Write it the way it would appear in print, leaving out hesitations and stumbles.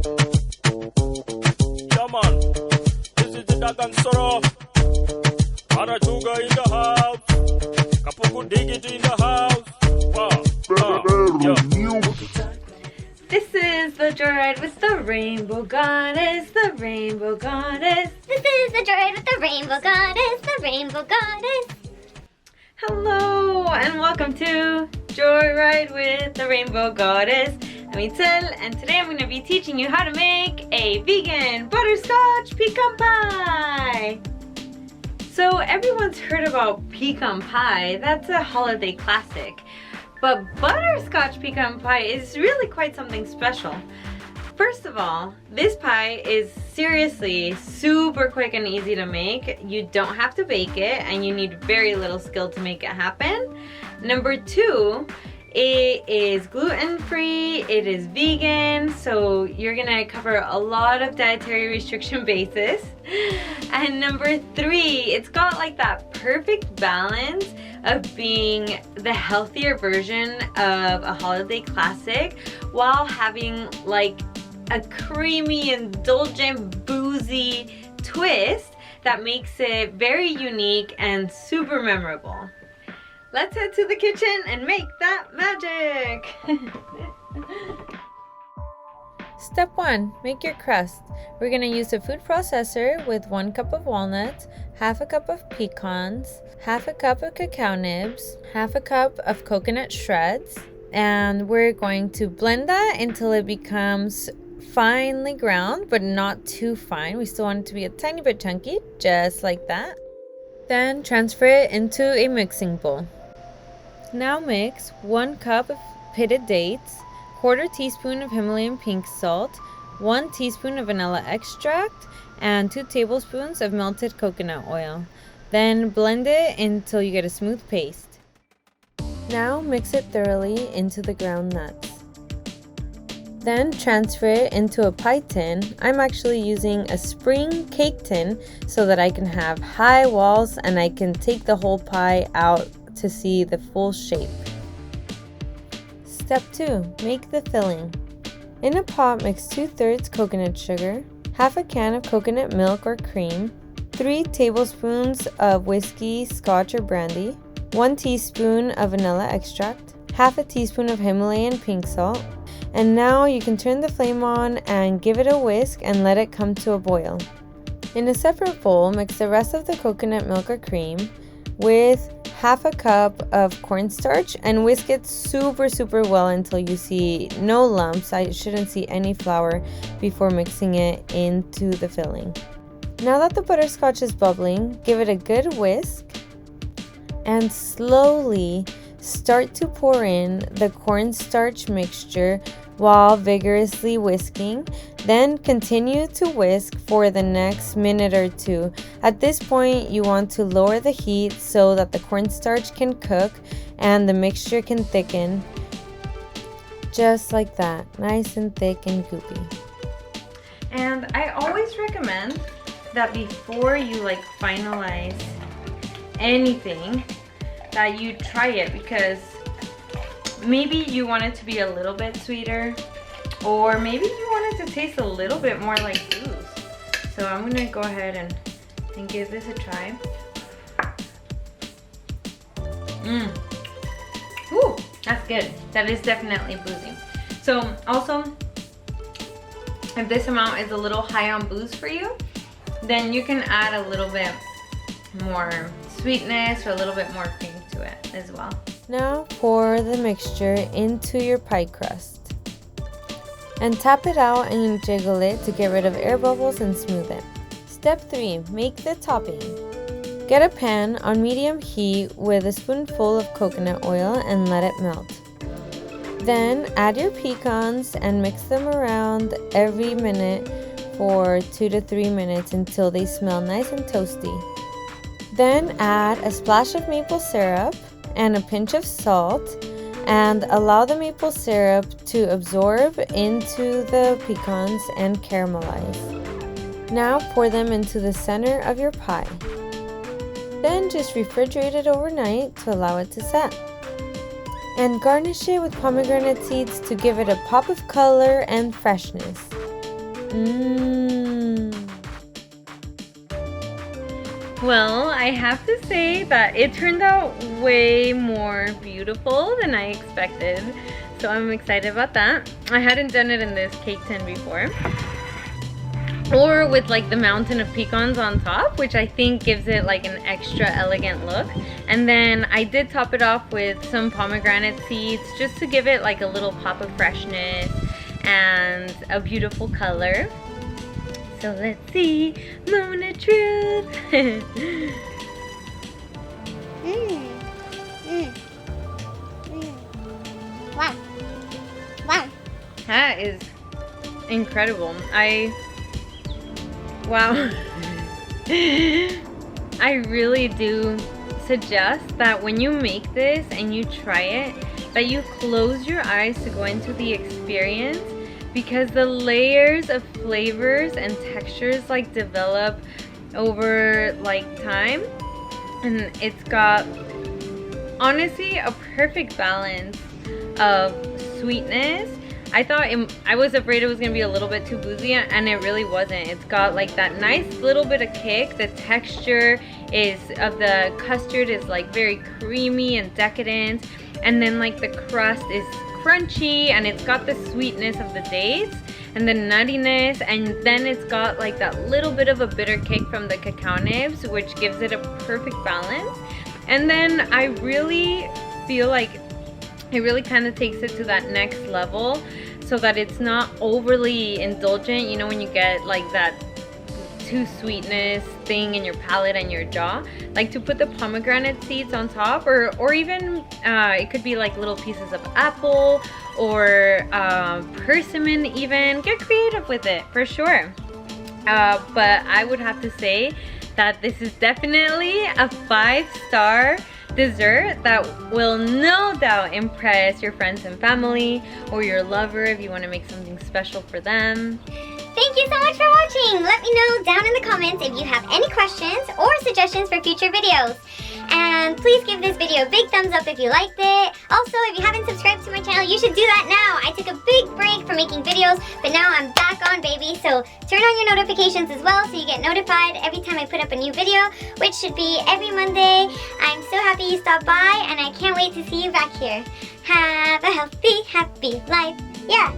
Yeah, man. This is the Dagan Soro. Aratuga in the house. Kapuku Digit in the house. Wow. Yeah. This is the joyride with the rainbow goddess, the rainbow goddess. This is the joyride with the rainbow goddess, the rainbow goddess. Hello and welcome to Joyride with the Rainbow Goddess. I'm Itzel and today I'm going to be teaching you how to make a vegan butterscotch pecan pie. So everyone's heard about pecan pie, that's a holiday classic. But butterscotch pecan pie is really quite something special. First of all, this pie is seriously super quick and easy to make. You don't have to bake it and you need very little skill to make it happen. Number two, it is gluten-free, it is vegan, so you're gonna cover a lot of dietary restriction bases. And number three, it's got like that perfect balance of being the healthier version of a holiday classic while having like a creamy, indulgent, boozy twist that makes it very unique and super memorable. Let's head to the kitchen and make that magic! Step 1. Make your crust. We're going to use a food processor with 1 cup of walnuts, half a cup of pecans, half a cup of cacao nibs, half a cup of coconut shreds, and we're going to blend that until it becomes finely ground, but not too fine. We still want it to be a tiny bit chunky, just like that. Then transfer it into a mixing bowl. Now mix 1 cup of pitted dates, 1/4 teaspoon of Himalayan pink salt, 1 teaspoon of vanilla extract, and 2 tablespoons of melted coconut oil. Then blend it until you get a smooth paste. Now mix it thoroughly into the ground nuts. Then transfer it into a pie tin. I'm actually using a spring cake tin so that I can have high walls and I can take the whole pie out to see the full shape. Step 2. Make the filling. In a pot, mix 2/3 coconut sugar, half a can of coconut milk or cream, 3 tablespoons of whiskey, scotch or brandy, 1 teaspoon of vanilla extract, half a teaspoon of Himalayan pink salt, and now you can turn the flame on and give it a whisk and let it come to a boil. In a separate bowl, mix the rest of the coconut milk or cream with half a cup of cornstarch and whisk it super well until you see no lumps. I shouldn't see any flour before mixing it into the filling. Now that the butterscotch is bubbling, give it a good whisk and slowly start to pour in the cornstarch mixture while vigorously whisking. Then continue to whisk for the next minute or two. At this point, you want to lower the heat so that the cornstarch can cook and the mixture can thicken. Just like that, nice and thick and goopy. And I always recommend that before you finalize anything, that you try it, because maybe you want it to be a little bit sweeter, or maybe you want it to taste a little bit more like booze. So I'm gonna go ahead and give this a try. Ooh, that's good. That is definitely boozy. So also, if this amount is a little high on booze for you, then you can add a little bit more sweetness or a little bit more cream to it as well. Now pour the mixture into your pie crust and tap it out and jiggle it to get rid of air bubbles and smooth it. Step 3. Make the topping. Get a pan on medium heat with a spoonful of coconut oil and let it melt. Then add your pecans and mix them around every minute for 2 to 3 minutes until they smell nice and toasty. Then add a splash of maple syrup and a pinch of salt and allow the maple syrup to absorb into the pecans and caramelize. Now pour them into the center of your pie. Then just refrigerate it overnight to allow it to set. And garnish it with pomegranate seeds to give it a pop of color and freshness. Well, I have to say that it turned out way more beautiful than I expected. So I'm excited about that. I hadn't done it in this cake tin before. Or with like the mountain of pecans on top, which I think gives it like an extra elegant look. And then I did top it off with some pomegranate seeds just to give it like a little pop of freshness and a beautiful color. So let's see, moment of truth. Wow. Wow. That is incredible. Wow. I really do suggest that when you make this and you try it, that you close your eyes to go into the experience, because the layers of flavors and textures like develop over like time, and it's got honestly a perfect balance of sweetness. I was afraid it was gonna be a little bit too boozy, and it really wasn't. It's got like that nice little bit of kick. The texture of the custard is like very creamy and decadent, and then like the crust is crunchy, and it's got the sweetness of the dates and the nuttiness, and then it's got like that little bit of a bitter kick from the cacao nibs, which gives it a perfect balance. And then I really feel like it really kind of takes it to that next level, so that it's not overly indulgent. You know, when you get like that too sweetness thing in your palate and your jaw, like to put the pomegranate seeds on top, or even it could be like little pieces of apple or persimmon even. Get creative with it for sure. But I would have to say that this is definitely a 5-star dessert that will no doubt impress your friends and family, or your lover if you want to make something special for them. Thank you so much for watching. Let me know down in the comments if you have any questions or suggestions for future videos. And please give this video a big thumbs up if you liked it. Also, if you haven't subscribed to my channel, you should do that now. I took a big break from making videos, but now I'm back on, baby. So turn on your notifications as well so you get notified every time I put up a new video, which should be every Monday. I'm so happy you stopped by, and I can't wait to see you back here. Have a healthy, happy life. Yeah.